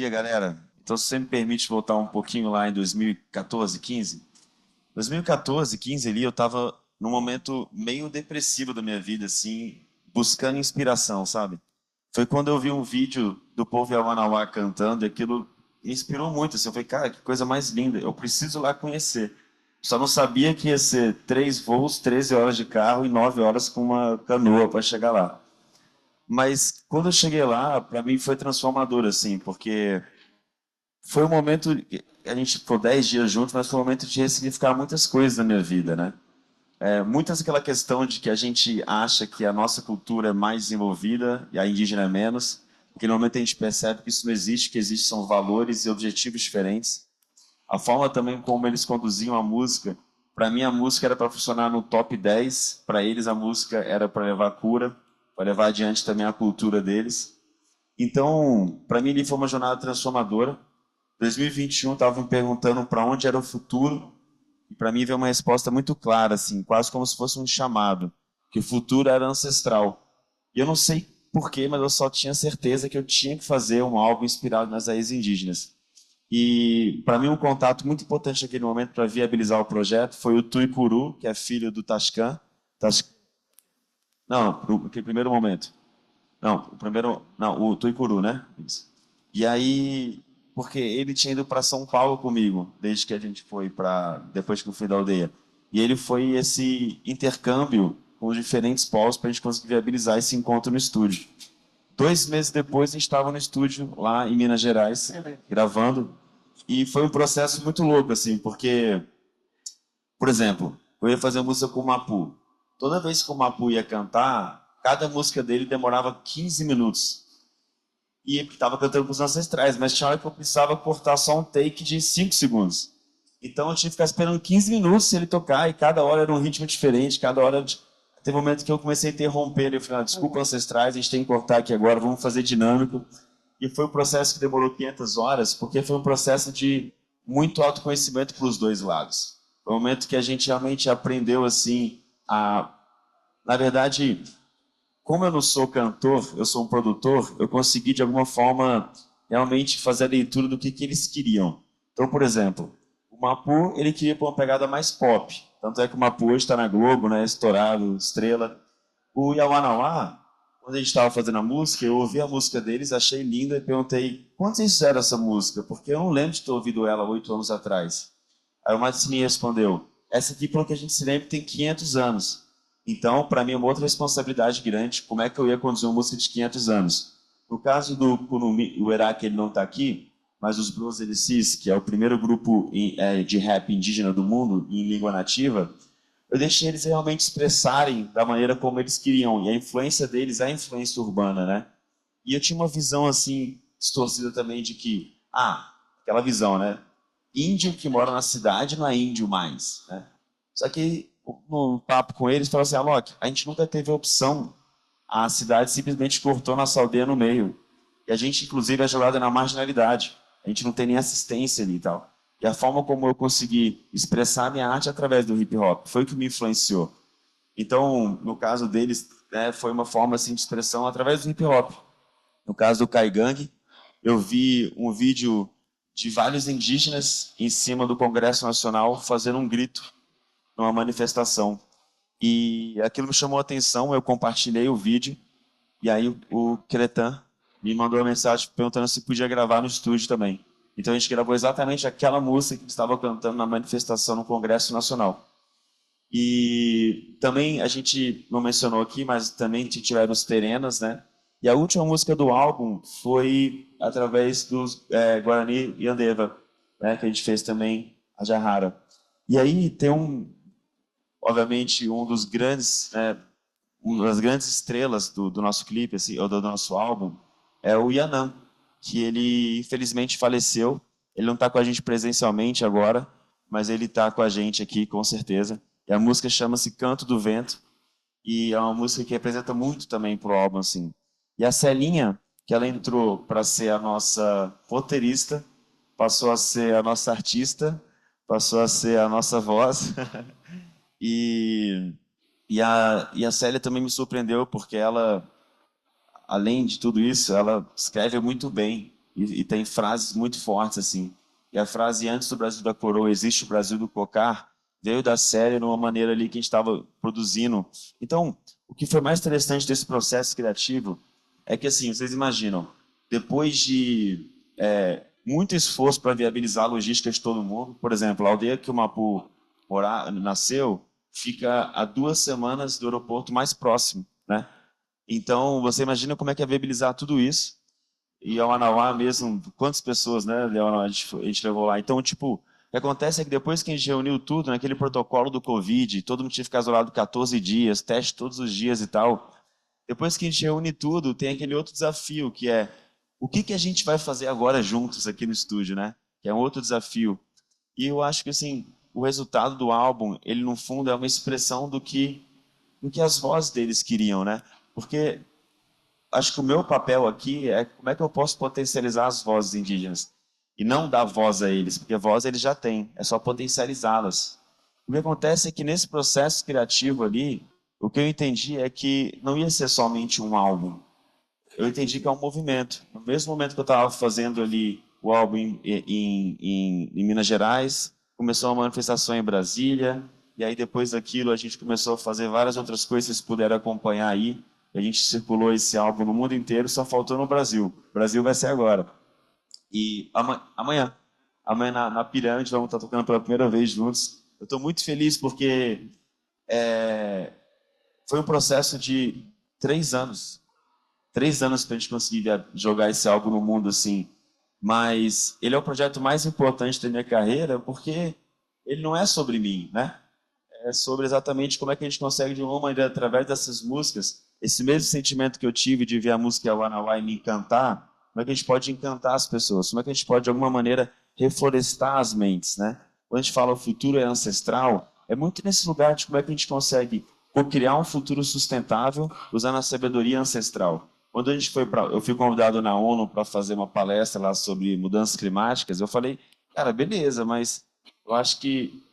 dia, galera. Então, se você me permite voltar um pouquinho lá em 2014, 15. 2014, 15 ali, eu estava num momento meio depressivo da minha vida, assim, buscando inspiração, sabe? Foi quando eu vi um vídeo do povo Yawanawá cantando e aquilo me inspirou muito, assim. Eu falei, cara, que coisa mais linda, eu preciso lá conhecer. Só não sabia que ia ser 3 voos, 13 horas de carro e 9 horas com uma canoa para chegar lá. Mas quando eu cheguei lá, para mim foi transformador, assim, porque foi um momento, a gente ficou 10 dias juntos, mas foi um momento de ressignificar muitas coisas na minha vida, né? Muitas aquela questão de que a gente acha que a nossa cultura é mais desenvolvida e a indígena é menos, que normalmente a gente percebe que isso não existe, que existem são valores e objetivos diferentes. A forma também como eles conduziam a música, para mim a música era para funcionar no top 10, para eles a música era para levar cura, para levar adiante também a cultura deles. Então, para mim, ali foi uma jornada transformadora. 2021 estava me perguntando para onde era o futuro, e para mim veio uma resposta muito clara, assim, quase como se fosse um chamado, que o futuro era ancestral. E eu não sei porquê, mas eu só tinha certeza que eu tinha que fazer um álbum inspirado nas raízes indígenas. E para mim um contato muito importante naquele momento para viabilizar o projeto foi o Tuicuru, que é filho do Tascan. Não, naquele primeiro momento. Não, o primeiro. Não, o Tuicuru, né? Isso. E aí, porque ele tinha ido para São Paulo comigo, desde que a gente foi para. Depois que eu fui da aldeia. E ele foi esse intercâmbio com os diferentes polos para a gente conseguir viabilizar esse encontro no estúdio. 2 meses depois, a gente estava no estúdio lá em Minas Gerais, gravando. E foi um processo muito louco, assim, porque, por exemplo, eu ia fazer música com o Mapu. Toda vez que o Mapu ia cantar, cada música dele demorava 15 minutos e estava cantando com os ancestrais, mas tinha hora que eu precisava cortar só um take de 5 segundos. Então eu tinha que ficar esperando 15 minutos se ele tocar, e cada hora era um ritmo diferente, cada hora. Teve um momento que eu comecei a interromper, eu falei, desculpa, ancestrais, a gente tem que cortar aqui agora, vamos fazer dinâmico. E foi um processo que demorou 500 horas, porque foi um processo de muito autoconhecimento para os dois lados. Foi um momento que a gente realmente aprendeu, assim, a. Na verdade, como eu não sou cantor, eu sou um produtor, eu consegui de alguma forma realmente fazer a leitura do que eles queriam. Então, por exemplo, o Mapu, ele queria pôr uma pegada mais pop. Tanto é que o Mapu hoje está na Globo, né, estourado, estrela. O Yawanawá, quando a gente estava fazendo a música, eu ouvi a música deles, achei linda e perguntei, quantos eles fizeram essa música? Porque eu não lembro de ter ouvido ela 8 anos atrás. Aí o Matsini respondeu, essa aqui, pelo que a gente se lembra, tem 500 anos. Então, para mim, é uma outra responsabilidade grande, como é que eu ia conduzir uma música de 500 anos. No caso do Kunumi, o Eraque, ele não está aqui, mas os Blues LCs, que é o primeiro grupo de rap indígena do mundo, em língua nativa, eu deixei eles realmente expressarem da maneira como eles queriam, e a influência deles é a influência urbana, né? E eu tinha uma visão, assim, distorcida também de que, aquela visão, né? Índio que mora na cidade não é índio mais, né? Só que no papo com eles, falou assim, Alok, a gente nunca teve opção. A cidade simplesmente cortou nossa aldeia no meio. E a gente, inclusive, é jogado na marginalidade. A gente não tem nem assistência ali e tal. E a forma como eu consegui expressar a minha arte através do hip hop foi o que me influenciou. Então, no caso deles, né, foi uma forma assim, de expressão através do hip hop. No caso do Kaigang, eu vi um vídeo de vários indígenas em cima do Congresso Nacional fazendo um grito numa manifestação. E aquilo me chamou a atenção, eu compartilhei o vídeo, e aí o Cretan me mandou uma mensagem perguntando se podia gravar no estúdio também. Então a gente gravou exatamente aquela música que estava cantando na manifestação no Congresso Nacional. E também a gente não mencionou aqui, mas também tiveram os Terenas, né? E a última música do álbum foi através dos Guarani e Andeva, né? Que a gente fez também, a Jahara. E aí tem obviamente, um dos grandes, né, uma das grandes estrelas do nosso clipe, assim, ou do nosso álbum, é o Yanam, que ele infelizmente faleceu. Ele não está com a gente presencialmente agora, mas ele está com a gente aqui, com certeza. E a música chama-se Canto do Vento, e é uma música que representa muito também pro álbum, assim. E a Celinha, que ela entrou para ser a nossa roteirista, passou a ser a nossa artista, passou a ser a nossa voz. E, e a Célia também me surpreendeu, porque ela, além de tudo isso, ela escreve muito bem. e tem frases muito fortes assim. E a frase "antes do Brasil da coroa existe o Brasil do cocar" veio da série numa maneira ali que a gente estava produzindo. Então, o que foi mais interessante desse processo criativo é que, assim, vocês imaginam, depois de muito esforço para viabilizar a logística de todo mundo, por exemplo, a aldeia que o Mapu nasceu fica a 2 semanas do aeroporto mais próximo, né? Então, você imagina como é que é viabilizar tudo isso. E a Manauá mesmo, quantas pessoas, né, Leonel, a gente levou lá. Então, tipo, o que acontece é que depois que a gente reuniu tudo, naquele protocolo do Covid, todo mundo tinha que ficar isolado 14 dias, teste todos os dias e tal. Depois que a gente reúne tudo, tem aquele outro desafio, que é o que a gente vai fazer agora juntos aqui no estúdio, né? Que é um outro desafio. E eu acho que, assim, o resultado do álbum, ele no fundo é uma expressão do que as vozes deles queriam, né? Porque acho que o meu papel aqui é como é que eu posso potencializar as vozes indígenas e não dar voz a eles, porque voz eles já têm, é só potencializá-las. O que acontece é que nesse processo criativo ali, o que eu entendi é que não ia ser somente um álbum. Eu entendi que é um movimento. No mesmo momento que eu estava fazendo ali o álbum em Minas Gerais, começou uma manifestação em Brasília, e aí depois daquilo a gente começou a fazer várias outras coisas, vocês puderam acompanhar aí. A gente circulou esse álbum no mundo inteiro, só faltou no Brasil. O Brasil vai ser agora. E amanhã na Pirâmide, vamos estar tocando pela primeira vez juntos. Eu estou muito feliz porque foi um processo de 3 anos. 3 anos para a gente conseguir jogar esse álbum no mundo assim. Mas ele é o projeto mais importante da minha carreira porque ele não é sobre mim, né? É sobre exatamente como é que a gente consegue, de uma maneira, através dessas músicas, esse mesmo sentimento que eu tive de ver a música Wanawai me encantar, como é que a gente pode encantar as pessoas? Como é que a gente pode, de alguma maneira, reflorestar as mentes, né? Quando a gente fala o futuro é ancestral, é muito nesse lugar de como é que a gente consegue criar um futuro sustentável usando a sabedoria ancestral. Quando a gente eu fui convidado na ONU para fazer uma palestra lá sobre mudanças climáticas, eu falei, cara, beleza, mas eu acho que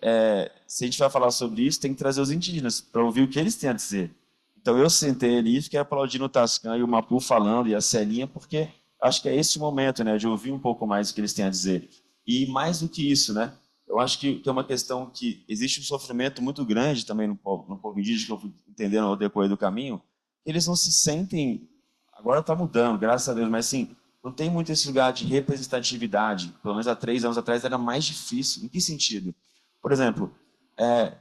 se a gente vai falar sobre isso, tem que trazer os indígenas para ouvir o que eles têm a dizer. Então eu sentei ali e fiquei aplaudindo o Tascan e o Mapu falando e a Celinha, porque acho que é esse momento, né, de ouvir um pouco mais o que eles têm a dizer. E mais do que isso, né, eu acho que é uma questão que existe um sofrimento muito grande também no povo indígena, que eu fui entendendo ao decorrer do caminho, eles não se sentem, agora está mudando, graças a Deus, mas assim, não tem muito esse lugar de representatividade. Pelo menos há 3 anos atrás era mais difícil. Em que sentido? Por exemplo,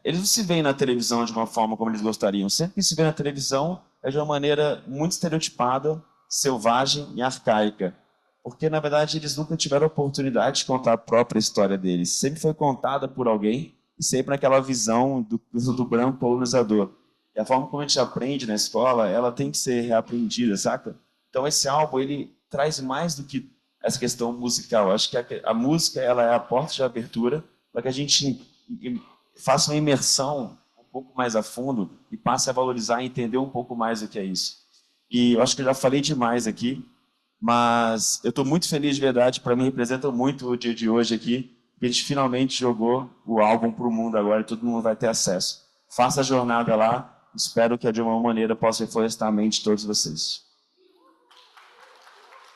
eles não se veem na televisão de uma forma como eles gostariam. Sempre que se vê na televisão é de uma maneira muito estereotipada, selvagem e arcaica. Porque, na verdade, eles nunca tiveram a oportunidade de contar a própria história deles. Sempre foi contada por alguém e sempre naquela visão do branco colonizador. E a forma como a gente aprende na escola, ela tem que ser reaprendida, saca? Então, esse álbum, ele traz mais do que essa questão musical. Acho que a música, ela é a porta de abertura para que a gente faça uma imersão um pouco mais a fundo e passe a valorizar e entender um pouco mais o que é isso. E eu acho que eu já falei demais aqui, mas eu estou muito feliz de verdade. Para mim, representa muito o dia de hoje aqui, que a gente finalmente jogou o álbum para o mundo agora e todo mundo vai ter acesso. Faça a jornada lá. Espero que de uma maneira possa reflorestar a mente de todos vocês.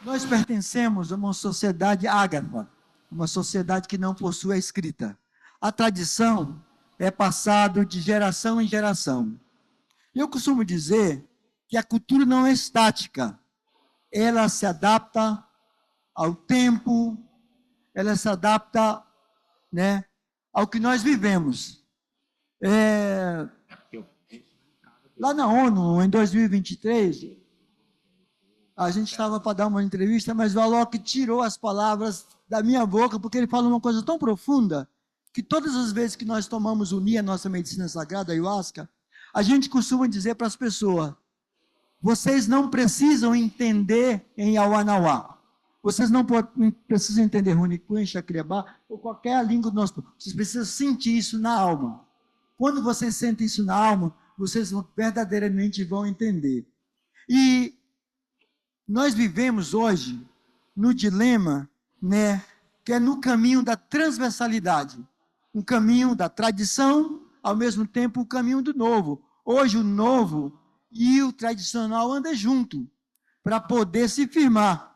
Nós pertencemos a uma sociedade ágrafa, uma sociedade que não possui a escrita. A tradição é passada de geração em geração. Eu costumo dizer que a cultura não é estática. Ela se adapta ao tempo, ela se adapta, né, ao que nós vivemos. Lá na ONU, em 2023, a gente estava para dar uma entrevista, mas o Alok tirou as palavras da minha boca, porque ele falou uma coisa tão profunda, que todas as vezes que nós tomamos a nossa medicina sagrada, a ayahuasca, a gente costuma dizer para as pessoas, vocês não precisam entender em Awanawá. Vocês não precisam entender Runicuim, Chakriabá, ou qualquer língua do nosso povo. Vocês precisam sentir isso na alma. Quando vocês sentem isso na alma, vocês verdadeiramente vão entender. E nós vivemos hoje no dilema, né, que é no caminho da transversalidade. Um caminho da tradição, ao mesmo tempo o caminho do novo. Hoje o novo e o tradicional andam junto, para poder se firmar.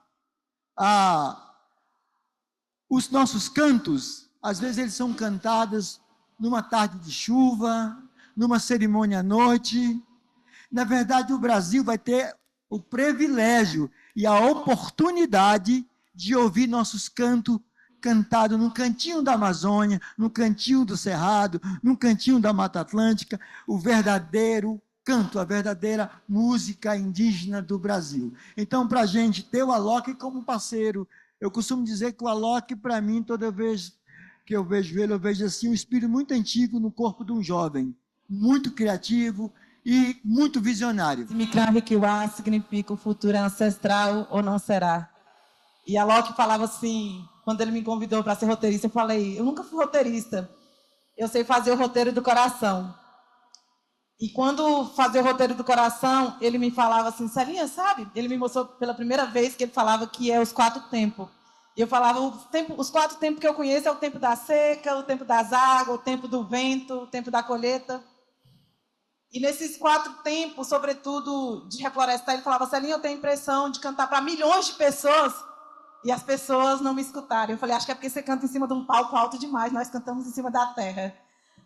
Os nossos cantos, às vezes eles são cantados numa tarde de chuva, numa cerimônia à noite. Na verdade, o Brasil vai ter o privilégio e a oportunidade de ouvir nossos cantos cantados no cantinho da Amazônia, no cantinho do Cerrado, no cantinho da Mata Atlântica, o verdadeiro canto, a verdadeira música indígena do Brasil. Então, para a gente ter o Alok como parceiro, eu costumo dizer que o Alok, para mim, toda vez que eu vejo ele, eu vejo assim um espírito muito antigo no corpo de um jovem, muito criativo e muito visionário. Mikrahikiwa significa o futuro é ancestral ou não será. E a Alok falava assim, quando ele me convidou para ser roteirista, eu falei, eu nunca fui roteirista, eu sei fazer o roteiro do coração. E quando fazer o roteiro do coração, ele me falava assim, Celinha, sabe? Ele me mostrou pela primeira vez que ele falava que é os 4 tempos. E eu falava, os 4 tempos que eu conheço é o tempo da seca, o tempo das águas, o tempo do vento, o tempo da colheita. E nesses 4 tempos, sobretudo de reflorestar, ele falava, Celinha, eu tenho a impressão de cantar para milhões de pessoas e as pessoas não me escutarem. Eu falei, acho que é porque você canta em cima de um palco alto demais, nós cantamos em cima da terra.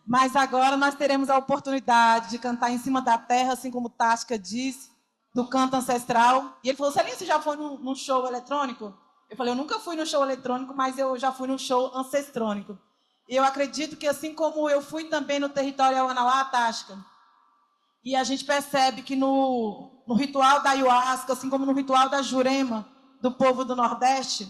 Mas agora nós teremos a oportunidade de cantar em cima da terra, assim como Tasca disse, do canto ancestral. E ele falou, Celinha, você já foi num show eletrônico? Eu falei, eu nunca fui no show eletrônico, mas eu já fui no show ancestrônico. E eu acredito que assim como eu fui também no território Auanauá, Tasca, e a gente percebe que no ritual da ayahuasca, assim como no ritual da Jurema, do povo do Nordeste,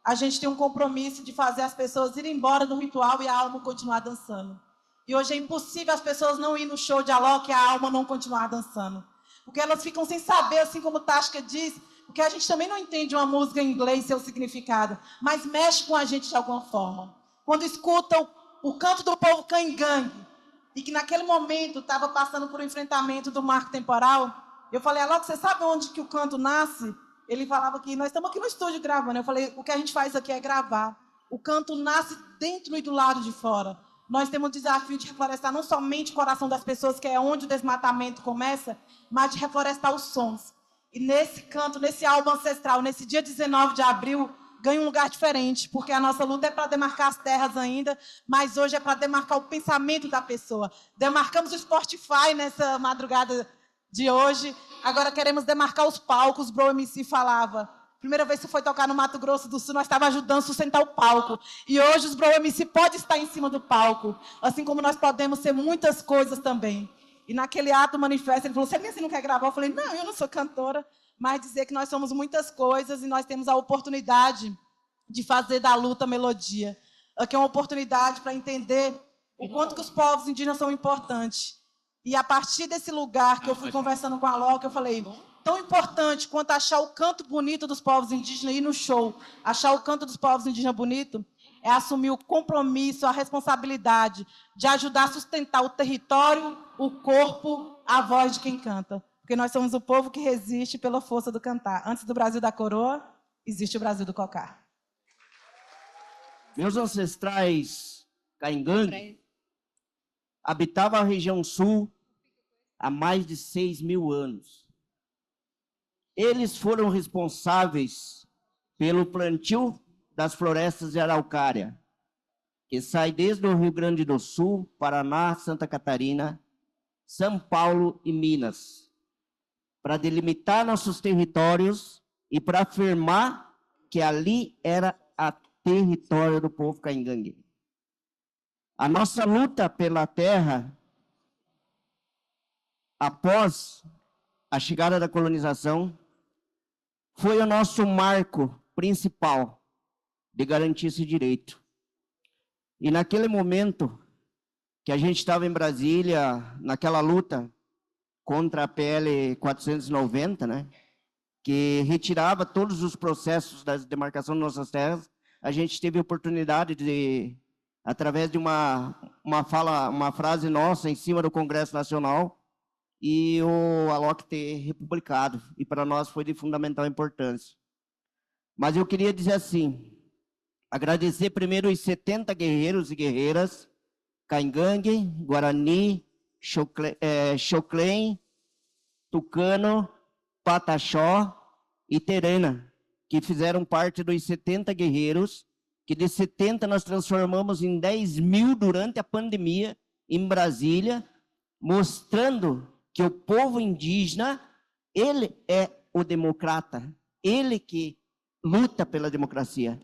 a gente tem um compromisso de fazer as pessoas irem embora do ritual e a alma continuar dançando. E hoje é impossível as pessoas não ir no show de Alok e a alma não continuar dançando. Porque elas ficam sem saber, assim como Tasca diz, porque a gente também não entende uma música em inglês, seu significado, mas mexe com a gente de alguma forma. Quando escuta o canto do povo cangangue, e que naquele momento estava passando por um enfrentamento do marco temporal, eu falei, Alok, você sabe onde que o canto nasce? Ele falava que nós estamos aqui no estúdio gravando. Eu falei, o que a gente faz aqui é gravar. O canto nasce dentro e do lado de fora. Nós temos o desafio de reflorestar não somente o coração das pessoas, que é onde o desmatamento começa, mas de reflorestar os sons. E nesse canto, nesse álbum ancestral, nesse dia 19 de abril, ganha um lugar diferente, porque a nossa luta é para demarcar as terras ainda, mas hoje é para demarcar o pensamento da pessoa. Demarcamos o Spotify nessa madrugada de hoje, agora queremos demarcar os palcos. Bro MC falava, primeira vez que foi tocar no Mato Grosso do Sul, nós estávamos ajudando a sustentar o palco. E hoje os Bro MC podem estar em cima do palco, assim como nós podemos ser muitas coisas também. E naquele ato manifesto, ele falou, você não quer gravar? Eu falei, não, eu não sou cantora, mas dizer que nós somos muitas coisas e nós temos a oportunidade de fazer da luta melodia. Aqui é uma oportunidade para entender o quanto que os povos indígenas são importantes. E a partir desse lugar que eu fui conversando com a Alok, eu falei, tão importante quanto achar o canto bonito dos povos indígenas e ir no show, achar o canto dos povos indígenas bonito, é assumir o compromisso, a responsabilidade de ajudar a sustentar o território, o corpo, a voz de quem canta. Porque nós somos o povo que resiste pela força do cantar. Antes do Brasil da coroa, existe o Brasil do cocar. Meus ancestrais Caingangue habitavam a região sul há mais de 6.000 anos. Eles foram responsáveis pelo plantio das florestas de araucária, que sai desde o Rio Grande do Sul, Paraná, Santa Catarina, São Paulo e Minas, para delimitar nossos territórios e para afirmar que ali era a território do povo Caingangue. A nossa luta pela terra, após a chegada da colonização, foi o nosso marco principal de garantir esse direito. E naquele momento que a gente estava em Brasília, naquela luta contra a PL 490, né, que retirava todos os processos da demarcação das nossas terras, a gente teve a oportunidade de, através de uma frase nossa em cima do Congresso Nacional, e o Alok ter republicado, e para nós foi de fundamental importância. Mas eu queria dizer assim, agradecer primeiro os 70 guerreiros e guerreiras, Caingangue, Guarani, Xoclém, Tucano, Pataxó e Terena, que fizeram parte dos 70 guerreiros, que de 70 nós transformamos em 10 mil durante a pandemia em Brasília, mostrando que o povo indígena, ele é o democrata, ele que luta pela democracia.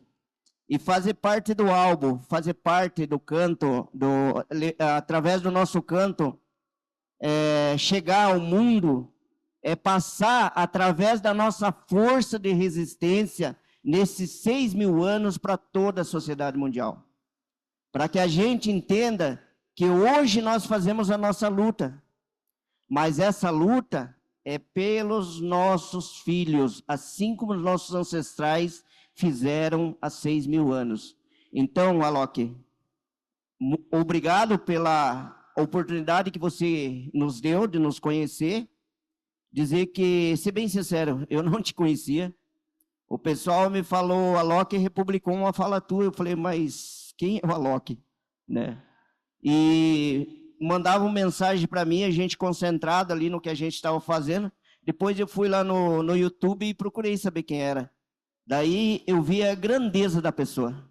E fazer parte do álbum, fazer parte do canto, através do nosso canto, chegar ao mundo, passar através da nossa força de resistência nesses 6 mil anos para toda a sociedade mundial. Para que a gente entenda que hoje nós fazemos a nossa luta, mas essa luta é pelos nossos filhos, assim como os nossos ancestrais fizeram há 6 mil anos. Então, Alok, obrigado pela oportunidade que você nos deu de nos conhecer. Dizer que, ser bem sincero, eu não te conhecia. O pessoal me falou, Alok republicou uma fala tua. Eu falei, mas quem é o Alok? Né? E mandavam mensagem para mim, a gente concentrado ali no que a gente estava fazendo. Depois eu fui lá no YouTube e procurei saber quem era. Daí eu vi a grandeza da pessoa.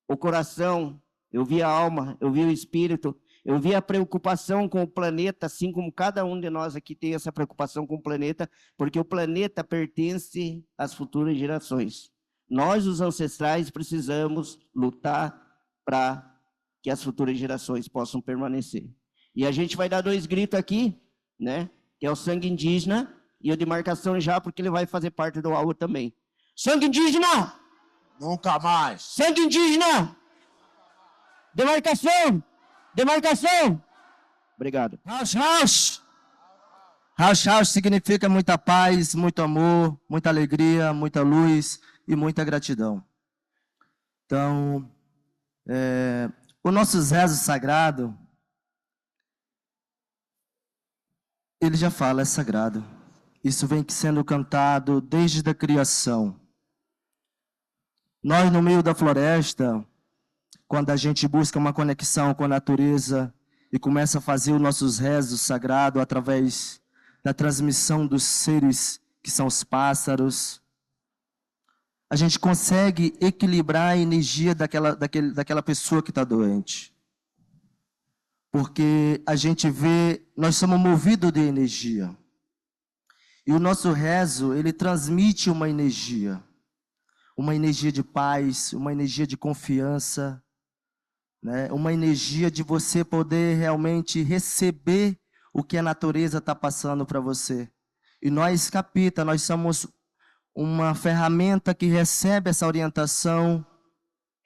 O coração, eu vi a alma, eu vi o espírito, eu vi a preocupação com o planeta, assim como cada um de nós aqui tem essa preocupação com o planeta, porque o planeta pertence às futuras gerações. Nós, os ancestrais, precisamos lutar para que as futuras gerações possam permanecer. E a gente vai dar 2 gritos aqui, né? Que é o sangue indígena e a demarcação já, porque ele vai fazer parte do álbum também. Sangue indígena! Nunca mais! Sangue indígena! Demarcação! Demarcação! Obrigado. Hash, hash! Hash, hash significa muita paz, muito amor, muita alegria, muita luz e muita gratidão. Então, o nosso rezo sagrado, ele já fala, é sagrado. Isso vem sendo cantado desde a criação. Nós, no meio da floresta, quando a gente busca uma conexão com a natureza e começa a fazer os nossos rezos sagrados através da transmissão dos seres que são os pássaros, a gente consegue equilibrar a energia daquela pessoa que está doente. Porque a gente vê, nós somos movidos de energia. E o nosso rezo, ele transmite uma energia de paz, uma energia de confiança, né? Uma energia de você poder realmente receber o que a natureza está passando para você. E nós, capita, nós somos uma ferramenta que recebe essa orientação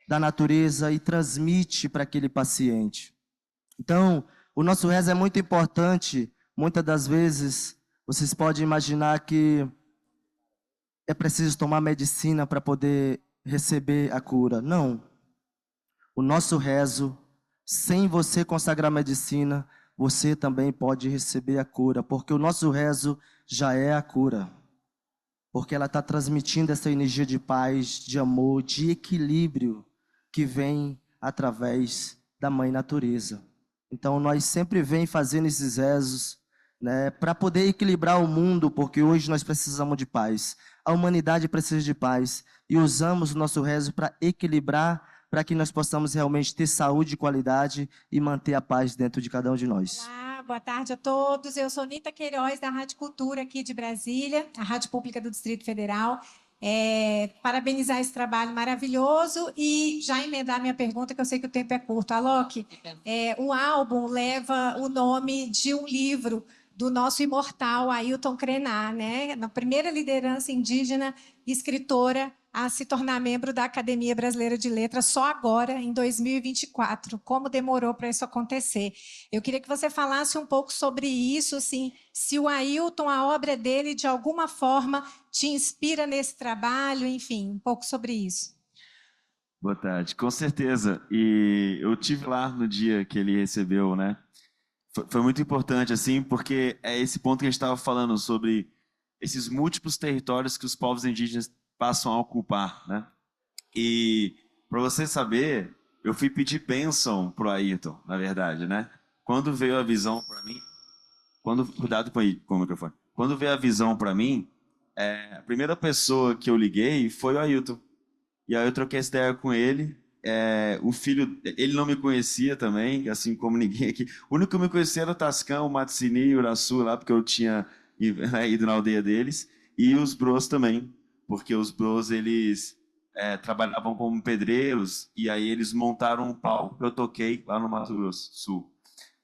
da natureza e transmite para aquele paciente. Então, o nosso rezo é muito importante. Muitas das vezes, vocês podem imaginar que é preciso tomar medicina para poder receber a cura. Não. O nosso rezo, sem você consagrar medicina, você também pode receber a cura, porque o nosso rezo já é a cura. Porque ela está transmitindo essa energia de paz, de amor, de equilíbrio que vem através da Mãe Natureza. Então, nós sempre vem fazendo esses rezos, né, para poder equilibrar o mundo, porque hoje nós precisamos de paz. A humanidade precisa de paz. E usamos o nosso rezo para equilibrar, para que nós possamos realmente ter saúde e qualidade e manter a paz dentro de cada um de nós. Olá, boa tarde a todos. Eu sou Nita Queiroz, da Rádio Cultura aqui de Brasília, a Rádio Pública do Distrito Federal. Parabenizar esse trabalho maravilhoso e já emendar minha pergunta, que eu sei que o tempo é curto. Alok, o álbum leva o nome de um livro do nosso imortal Ailton Krenar, né? Na primeira liderança indígena escritora a se tornar membro da Academia Brasileira de Letras só agora, em 2024. Como demorou para isso acontecer? Eu queria que você falasse um pouco sobre isso, assim, se o Ailton, a obra dele, de alguma forma, te inspira nesse trabalho, enfim, um pouco sobre isso. Boa tarde, com certeza. E eu tive lá no dia que ele recebeu, né? Foi muito importante, assim, porque é esse ponto que a gente estava falando sobre esses múltiplos territórios que os povos indígenas passam a ocupar, né? E para você saber, eu fui pedir bênção pro Ailton, na verdade, né? Quando veio a visão para mim, cuidado com o microfone. Quando veio a visão para mim, a primeira pessoa que eu liguei foi o Ailton. E aí eu troquei essa ideia com ele. O filho, ele não me conhecia também, assim como ninguém aqui. O único que me conhecia era o Tascão, o Matsini e o Uraçu lá, porque eu tinha ido na aldeia deles. E os bros também, porque os bros, eles trabalhavam como pedreiros, e aí eles montaram um palco que eu toquei lá no Mato Grosso do Sul.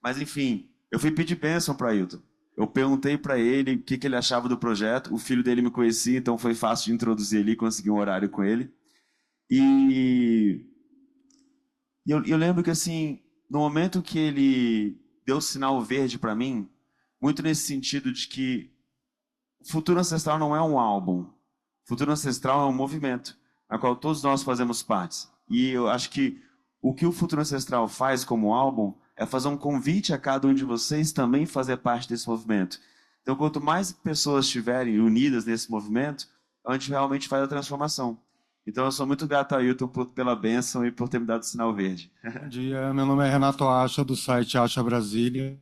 Mas, enfim, eu fui pedir bênção para Ailton. Eu perguntei para ele o que ele achava do projeto. O filho dele me conhecia, então foi fácil de introduzir ele, conseguir um horário com ele. E eu lembro que, assim, no momento que ele deu o sinal verde para mim, muito nesse sentido de que o Futuro Ancestral não é um álbum. O Futuro Ancestral é um movimento, na qual todos nós fazemos parte. E eu acho que o Futuro Ancestral faz como álbum é fazer um convite a cada um de vocês também fazer parte desse movimento. Então, quanto mais pessoas estiverem unidas nesse movimento, a gente realmente faz a transformação. Então, eu sou muito grato a Ailton pela bênção e por ter me dado o sinal verde. Bom dia, meu nome é Renato Acha, do site Acha Brasília.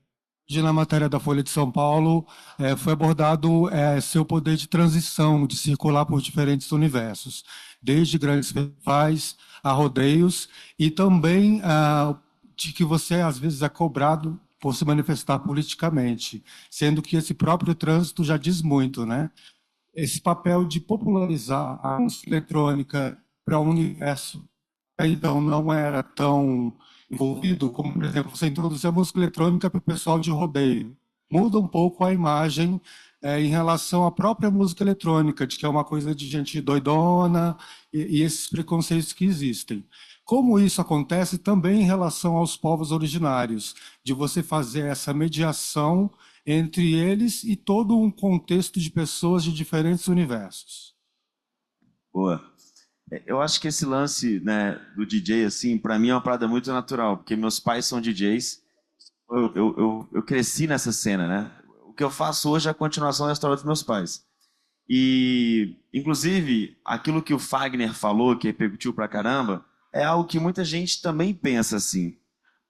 Hoje, na matéria da Folha de São Paulo, foi abordado seu poder de transição, de circular por diferentes universos, desde grandes festivais a rodeios, e também de que você, às vezes, é cobrado por se manifestar politicamente, sendo que esse próprio trânsito já diz muito, né? Esse papel de popularizar a música eletrônica para o universo, então não era tão envolvido como, por exemplo, você introduzir a música eletrônica para o pessoal de rodeio. Muda um pouco a imagem em relação à própria música eletrônica, de que é uma coisa de gente doidona e esses preconceitos que existem. Como isso acontece também em relação aos povos originários, de você fazer essa mediação entre eles e todo um contexto de pessoas de diferentes universos. Boa. Eu acho que esse lance, né, do DJ, assim, para mim é uma parada muito natural, porque meus pais são DJs, eu cresci nessa cena, né? O que eu faço hoje é a continuação da história dos meus pais. E, inclusive, aquilo que o Fagner falou, que repercutiu pra caramba, é algo que muita gente também pensa assim.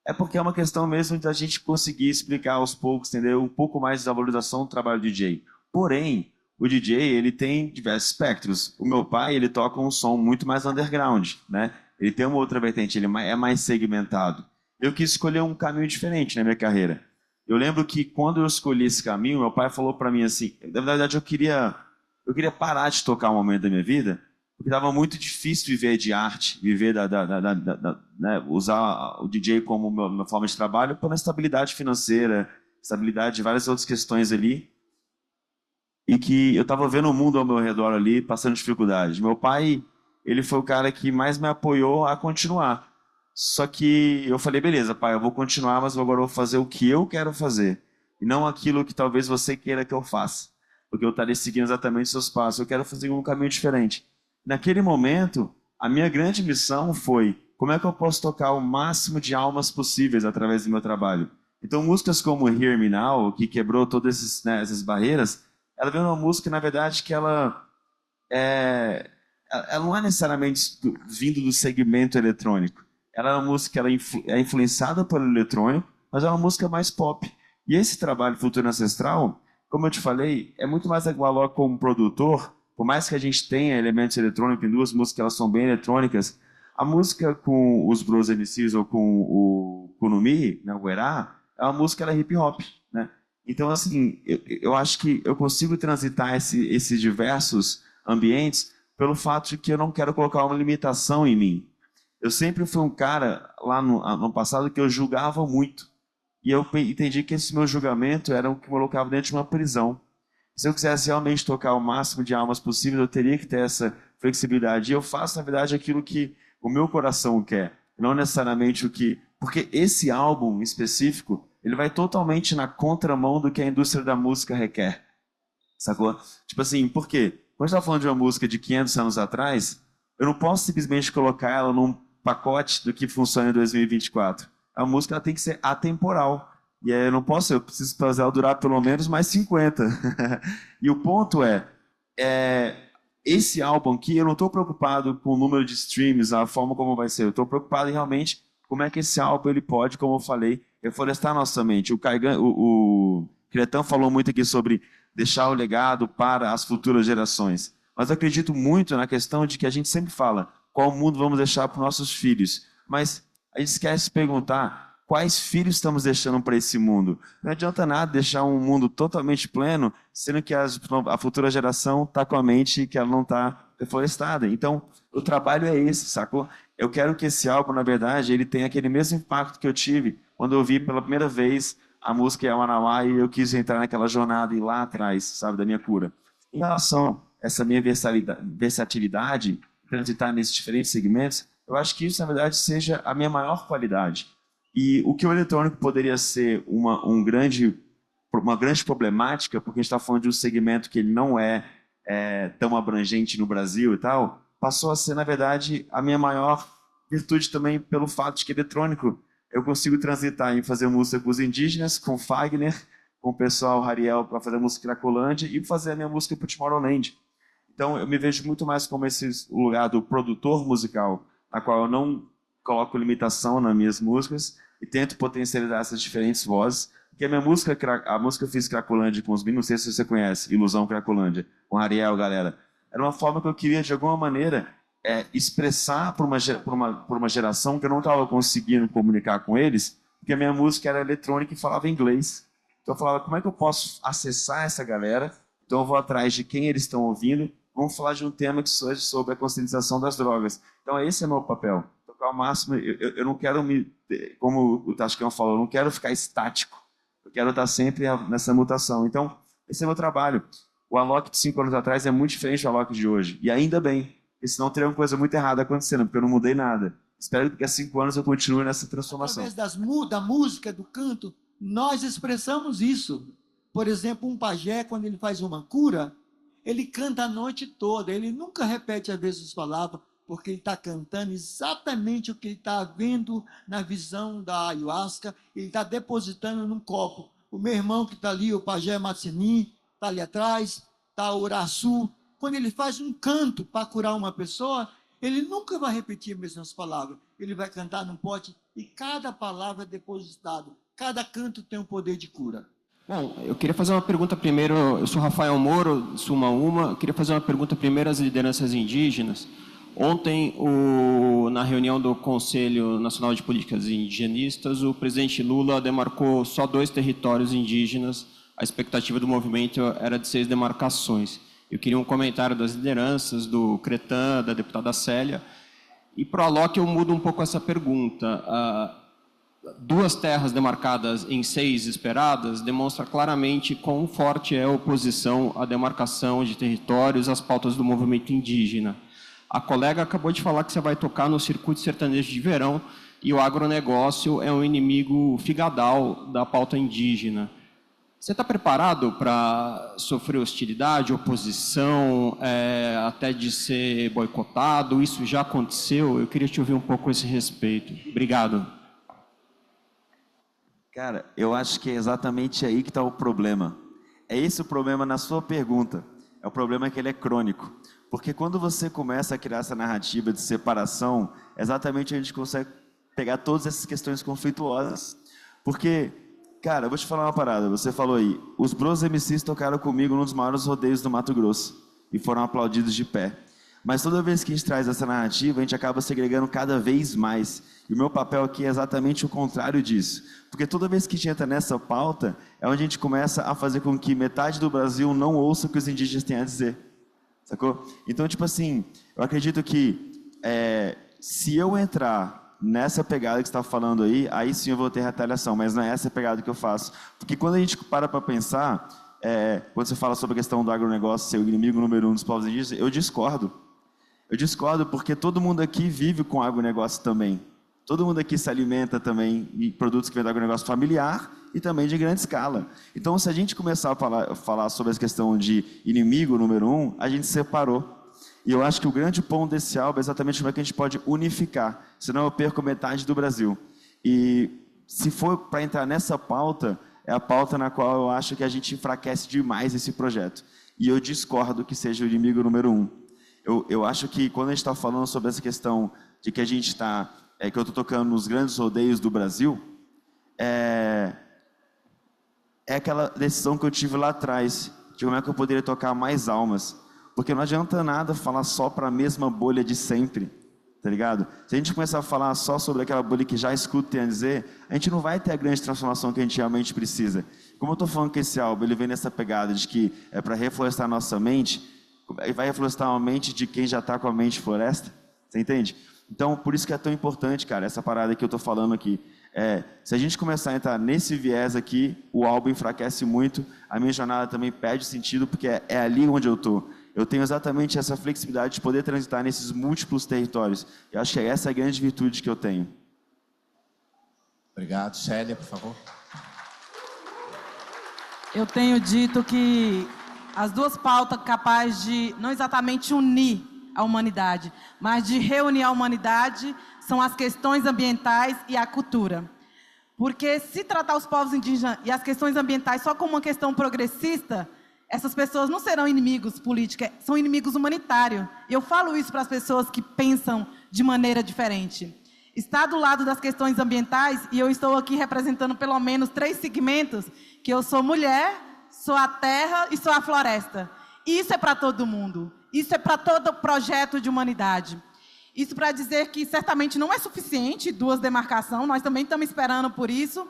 É porque é uma questão mesmo de a gente conseguir explicar aos poucos, entender um pouco mais da valorização do trabalho do DJ. Porém, o DJ, ele tem diversos espectros. O meu pai, ele toca um som muito mais underground, né? Ele tem uma outra vertente, ele é mais segmentado. Eu quis escolher um caminho diferente na minha carreira. Eu lembro que quando eu escolhi esse caminho, meu pai falou para mim assim, na verdade eu queria parar de tocar um momento da minha vida, porque estava muito difícil viver de arte, viver né, usar o DJ como uma forma de trabalho pela estabilidade financeira, estabilidade de várias outras questões ali, e que eu estava vendo o mundo ao meu redor ali, passando dificuldade. Meu pai, ele foi o cara que mais me apoiou a continuar. Só que eu falei, beleza, pai, eu vou continuar, mas agora eu vou fazer o que eu quero fazer, e não aquilo que talvez você queira que eu faça, porque eu estaria seguindo exatamente seus passos. Eu quero fazer um caminho diferente. Naquele momento, a minha grande missão foi como é que eu posso tocar o máximo de almas possíveis através do meu trabalho. Então, músicas como Hear Me Now, que quebrou todas essas barreiras, ela veio uma música, na verdade, que ela não é necessariamente vindo do segmento eletrônico. Ela é uma música que ela é influenciada pelo eletrônico, mas é uma música mais pop. E esse trabalho Futuro Ancestral, como eu te falei, é muito mais igual como produtor. Por mais que a gente tenha elementos eletrônicos em duas músicas, elas são bem eletrônicas, a música com os Bros MCs ou com o Kunumi, né, o Guerá, é uma música ela é hip hop, né? Então, assim, eu acho que eu consigo transitar esses diversos ambientes pelo fato de que eu não quero colocar uma limitação em mim. Eu sempre fui um cara, lá no passado, que eu julgava muito. E eu entendi que esse meu julgamento era o que me colocava dentro de uma prisão. Se eu quisesse realmente tocar o máximo de almas possível, eu teria que ter essa flexibilidade. E eu faço, na verdade, aquilo que o meu coração quer, não necessariamente o que... Porque esse álbum específico, ele vai totalmente na contramão do que a indústria da música requer. Sacou? Tipo assim, por quê? Quando a gente está falando de uma música de 500 anos atrás, eu não posso simplesmente colocar ela num pacote do que funciona em 2024. A música ela tem que ser atemporal. E aí eu preciso fazer ela durar pelo menos mais 50. E o ponto esse álbum aqui, eu não estou preocupado com o número de streams, a forma como vai ser. Eu estou preocupado em realmente como é que esse álbum ele pode, como eu falei, reflorestar nossa mente. O Cretão falou muito aqui sobre deixar o legado para as futuras gerações. Mas eu acredito muito na questão de que a gente sempre fala qual mundo vamos deixar para os nossos filhos. Mas a gente esquece de perguntar quais filhos estamos deixando para esse mundo. Não adianta nada deixar um mundo totalmente pleno, sendo que a futura geração está com a mente que ela não está reflorestada. Então, o trabalho é esse, sacou? Eu quero que esse álbum, na verdade, ele tenha aquele mesmo impacto que eu tive quando eu ouvi pela primeira vez a música Yamanawá e eu quis entrar naquela jornada e ir lá atrás, sabe, da minha cura. Em relação a essa minha versatilidade, transitar nesses diferentes segmentos, eu acho que isso, na verdade, seja a minha maior qualidade. E o que o eletrônico poderia ser uma grande problemática, porque a gente está falando de um segmento que ele não é tão abrangente no Brasil e tal, passou a ser, na verdade, a minha maior virtude também pelo fato de que eletrônico eu consigo transitar em fazer música com os indígenas, com Fagner, com o pessoal Hariel para fazer música Cracolândia e fazer a minha música para o Tomorrowland. Então eu me vejo muito mais como esse lugar do produtor musical, na qual eu não coloco limitação nas minhas músicas e tento potencializar essas diferentes vozes. Porque a música que eu fiz Cracolândia com os meninos, não sei se você conhece, Ilusão Cracolândia, com Ariel, galera, era uma forma que eu queria, de alguma maneira, expressar por uma geração que eu não estava conseguindo comunicar com eles, porque a minha música era eletrônica e falava inglês. Então eu falava, como é que eu posso acessar essa galera? Então eu vou atrás de quem eles estão ouvindo, vamos falar de um tema que seja sobre a conscientização das drogas. Então esse é o meu papel, tocar ao máximo. Eu não quero como o Tascão falou, eu não quero ficar estático, eu quero estar sempre nessa mutação. Então esse é o meu trabalho. O Alok de 5 anos atrás é muito diferente do Alok de hoje, e ainda bem, porque senão teria uma coisa muito errada acontecendo, porque eu não mudei nada. Espero que daqui a 5 anos eu continue nessa transformação. Através da música, do canto, nós expressamos isso. Por exemplo, um pajé, quando ele faz uma cura, ele canta a noite toda, ele nunca repete às vezes as palavras, porque ele está cantando exatamente o que ele está vendo na visão da ayahuasca, ele está depositando num copo. O meu irmão que está ali, o pajé Matsini, está ali atrás, está o Uraçu. Quando ele faz um canto para curar uma pessoa, ele nunca vai repetir as mesmas palavras. Ele vai cantar num pote e cada palavra é depositada. Cada canto tem um poder de cura. Bom, eu queria fazer uma pergunta primeiro. Eu sou Rafael Moro, Suma Uma. Eu queria fazer uma pergunta primeiro às lideranças indígenas. Ontem, na reunião do Conselho Nacional de Políticas Indigenistas, o presidente Lula demarcou só 2 territórios indígenas. A expectativa do movimento era de 6 demarcações. Eu queria um comentário das lideranças, do Cretan, da deputada Célia. E para o Alok eu mudo um pouco essa pergunta. 2 terras demarcadas em 6 esperadas demonstra claramente quão forte é a oposição à demarcação de territórios, às pautas do movimento indígena. A colega acabou de falar que você vai tocar no circuito sertanejo de verão e o agronegócio é um inimigo figadal da pauta indígena. Você está preparado para sofrer hostilidade, oposição, até de ser boicotado? Isso já aconteceu? Eu queria te ouvir um pouco a esse respeito. Obrigado. Cara, eu acho que é exatamente aí que está o problema. É esse o problema na sua pergunta. É o problema que ele é crônico. Porque quando você começa a criar essa narrativa de separação, exatamente a gente consegue pegar todas essas questões conflituosas. Porque... Cara, eu vou te falar uma parada, você falou aí, os Bros MCs tocaram comigo num dos maiores rodeios do Mato Grosso e foram aplaudidos de pé. Mas toda vez que a gente traz essa narrativa, a gente acaba segregando cada vez mais. E o meu papel aqui é exatamente o contrário disso. Porque toda vez que a gente entra nessa pauta, é onde a gente começa a fazer com que metade do Brasil não ouça o que os indígenas têm a dizer. Sacou? Então, tipo assim, eu acredito que se eu entrar nessa pegada que você está falando aí sim eu vou ter retaliação, mas não é essa a pegada que eu faço. Porque quando a gente para pensar, quando você fala sobre a questão do agronegócio ser o inimigo número 1 dos povos indígenas, eu discordo. Eu discordo porque todo mundo aqui vive com agronegócio também. Todo mundo aqui se alimenta também de produtos que vêm do agronegócio familiar e também de grande escala. Então, se a gente começar a falar sobre essa questão de inimigo número 1, a gente separou. E eu acho que o grande ponto desse álbum é exatamente como é que a gente pode unificar, senão eu perco metade do Brasil. E se for para entrar nessa pauta, é a pauta na qual eu acho que a gente enfraquece demais esse projeto. E eu discordo que seja o inimigo número 1. Eu acho que quando a gente está falando sobre essa questão de que a gente está, que eu estou tocando nos grandes rodeios do Brasil, é é aquela decisão que eu tive lá atrás, de como é que eu poderia tocar mais almas. Porque não adianta nada falar só para a mesma bolha de sempre, tá ligado? Se a gente começar a falar só sobre aquela bolha que já escuta e tem a dizer, a gente não vai ter a grande transformação que a gente realmente precisa. Como eu estou falando que esse álbum, ele vem nessa pegada de que é para reflorestar a nossa mente, e vai reflorestar a mente de quem já está com a mente floresta, você entende? Então, por isso que é tão importante, cara, essa parada que eu estou falando aqui. Se a gente começar a entrar nesse viés aqui, o álbum enfraquece muito, a minha jornada também perde sentido, porque é ali onde eu estou. Eu tenho exatamente essa flexibilidade de poder transitar nesses múltiplos territórios. Eu acho que essa é a grande virtude que eu tenho. Obrigado. Célia, por favor. Eu tenho dito que as duas pautas capazes de não exatamente unir a humanidade, mas de reunir a humanidade são as questões ambientais e a cultura. Porque se tratar os povos indígenas e as questões ambientais só como uma questão progressista, essas pessoas não serão inimigos políticos, são inimigos humanitários. E eu falo isso para as pessoas que pensam de maneira diferente. Está do lado das questões ambientais, e eu estou aqui representando pelo menos 3 segmentos, que eu sou mulher, sou a terra e sou a floresta. Isso é para todo mundo. Isso é para todo projeto de humanidade. Isso para dizer que certamente não é suficiente 2 demarcações, nós também estamos esperando por isso,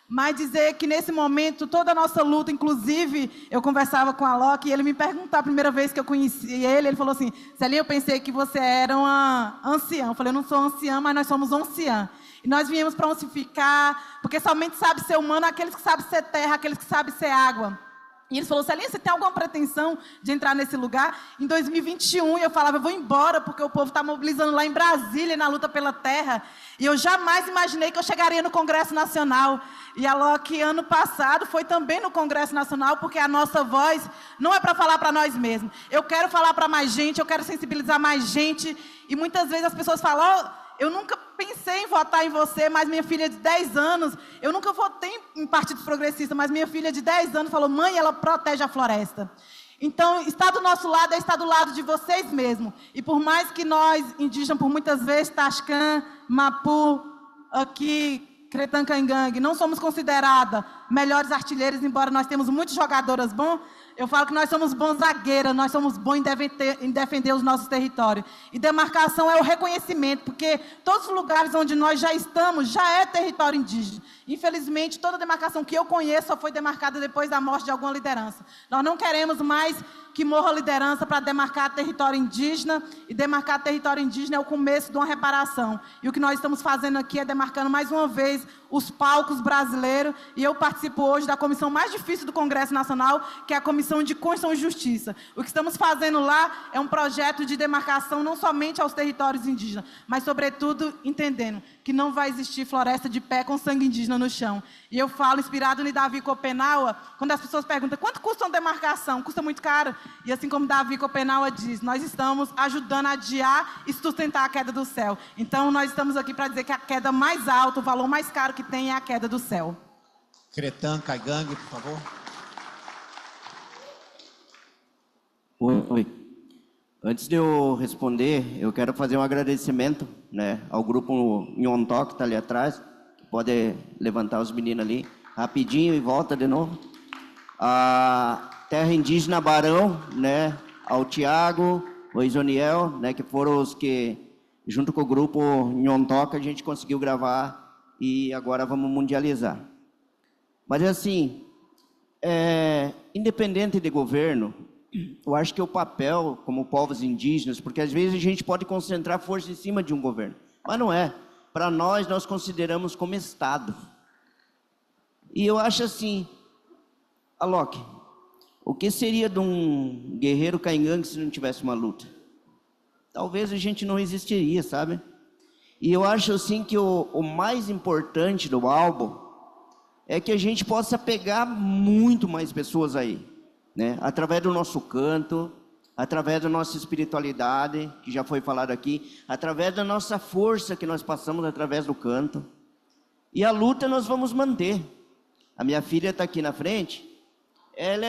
mas dizer que nesse momento toda a nossa luta, inclusive eu conversava com a Loki e ele me perguntou a primeira vez que eu conheci ele falou assim, Celinha, eu pensei que você era uma anciã. Eu falei, eu não sou anciã, mas nós somos anciã. E nós viemos para ossificar, porque somente sabe ser humano aqueles que sabem ser terra, aqueles que sabem ser água. E ele falou, Celinha, você tem alguma pretensão de entrar nesse lugar? Em 2021, eu falava, eu vou embora, porque o povo está mobilizando lá em Brasília, na luta pela terra. E eu jamais imaginei que eu chegaria no Congresso Nacional. E a Loki, ano passado, foi também no Congresso Nacional, porque a nossa voz não é para falar para nós mesmos. Eu quero falar para mais gente, eu quero sensibilizar mais gente. E muitas vezes as pessoas falam, eu nunca pensei em votar em você, mas minha filha de 10 anos, eu nunca votei em partidos progressistas, mas minha filha de 10 anos falou, mãe, ela protege a floresta. Então, estar do nosso lado é estar do lado de vocês mesmos. E por mais que nós, indígenas, por muitas vezes, Tascan, Mapu, aqui, Cretancangangue, não somos consideradas melhores artilheiros, embora nós temos muitas jogadoras bons, eu falo que nós somos bons zagueiras, nós somos bons em defender os nossos territórios. E demarcação é o reconhecimento, porque todos os lugares onde nós já estamos, já é território indígena. Infelizmente, toda demarcação que eu conheço só foi demarcada depois da morte de alguma liderança. Nós não queremos mais que morra a liderança para demarcar território indígena, e demarcar território indígena é o começo de uma reparação. E o que nós estamos fazendo aqui é demarcando mais uma vez os palcos brasileiros, e eu participo hoje da comissão mais difícil do Congresso Nacional, que é a Comissão de Constituição e Justiça. O que estamos fazendo lá é um projeto de demarcação não somente aos territórios indígenas, mas, sobretudo, entendendo que não vai existir floresta de pé com sangue indígena no chão. E eu falo, inspirado em Davi Copenaua, quando as pessoas perguntam quanto custa uma demarcação, custa muito caro. E assim como Davi Copenaua diz, nós estamos ajudando a adiar e sustentar a queda do céu. Então, nós estamos aqui para dizer que a queda mais alta, o valor mais caro que tem é a queda do céu. Cretancangangue, por favor. Oi. Antes de eu responder, eu quero fazer um agradecimento, né, ao grupo Nhontó, que está ali atrás, que pode levantar os meninos ali, rapidinho e volta de novo. A Terra Indígena Barão, né, ao Tiago, o Isoniel, né, que foram os que, junto com o grupo Nhontó, que a gente conseguiu gravar e agora vamos mundializar. Mas assim, independente de governo, eu acho que o papel como povos indígenas, porque às vezes a gente pode concentrar força em cima de um governo, mas não é. Para nós consideramos como Estado. E eu acho assim, Alok, o que seria de um guerreiro caingangue se não tivesse uma luta? Talvez a gente não existiria, sabe? E eu acho assim que o mais importante do álbum é que a gente possa pegar muito mais pessoas aí, né? Através do nosso canto, através da nossa espiritualidade, que já foi falado aqui, através da nossa força que nós passamos através do canto. E a luta nós vamos manter. A minha filha está aqui na frente, ela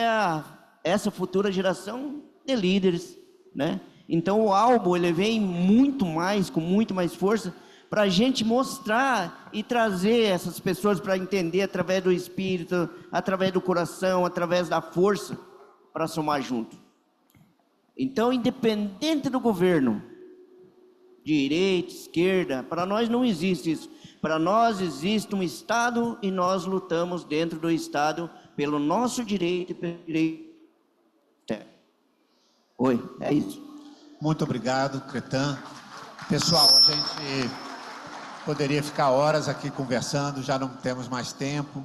é essa futura geração de líderes, né? Então o álbum ele vem muito mais, com muito mais força, para a gente mostrar e trazer essas pessoas para entender através do espírito, através do coração, através da força, para somar junto. Então, independente do governo, direita, esquerda, para nós não existe isso. Para nós existe um Estado e nós lutamos dentro do Estado pelo nosso direito e pelo direito. Oi, é isso. Muito obrigado, Cretan. Pessoal, a gente poderia ficar horas aqui conversando, já não temos mais tempo.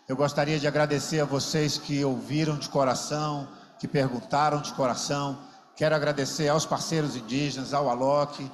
Eu gostaria de agradecer a vocês que ouviram de coração, que perguntaram de coração. Quero agradecer aos parceiros indígenas, ao Alok.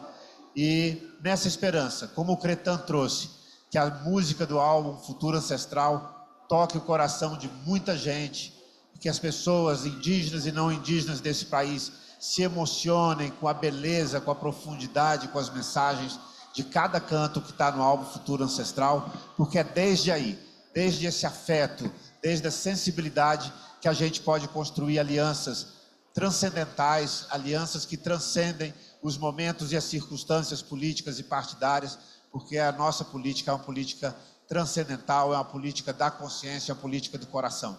E nessa esperança, como o Cretan trouxe, que a música do álbum Futuro Ancestral toque o coração de muita gente, que as pessoas indígenas e não indígenas desse país se emocionem com a beleza, com a profundidade, com as mensagens de cada canto que está no álbum Futuro Ancestral, porque é desde aí, desde esse afeto, desde a sensibilidade, que a gente pode construir alianças transcendentais, alianças que transcendem os momentos e as circunstâncias políticas e partidárias, porque a nossa política é uma política transcendental, é uma política da consciência, é uma política do coração.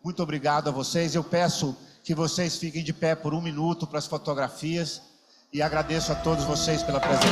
Muito obrigado a vocês. Eu peço que vocês fiquem de pé por 1 minuto para as fotografias e agradeço a todos vocês pela presença.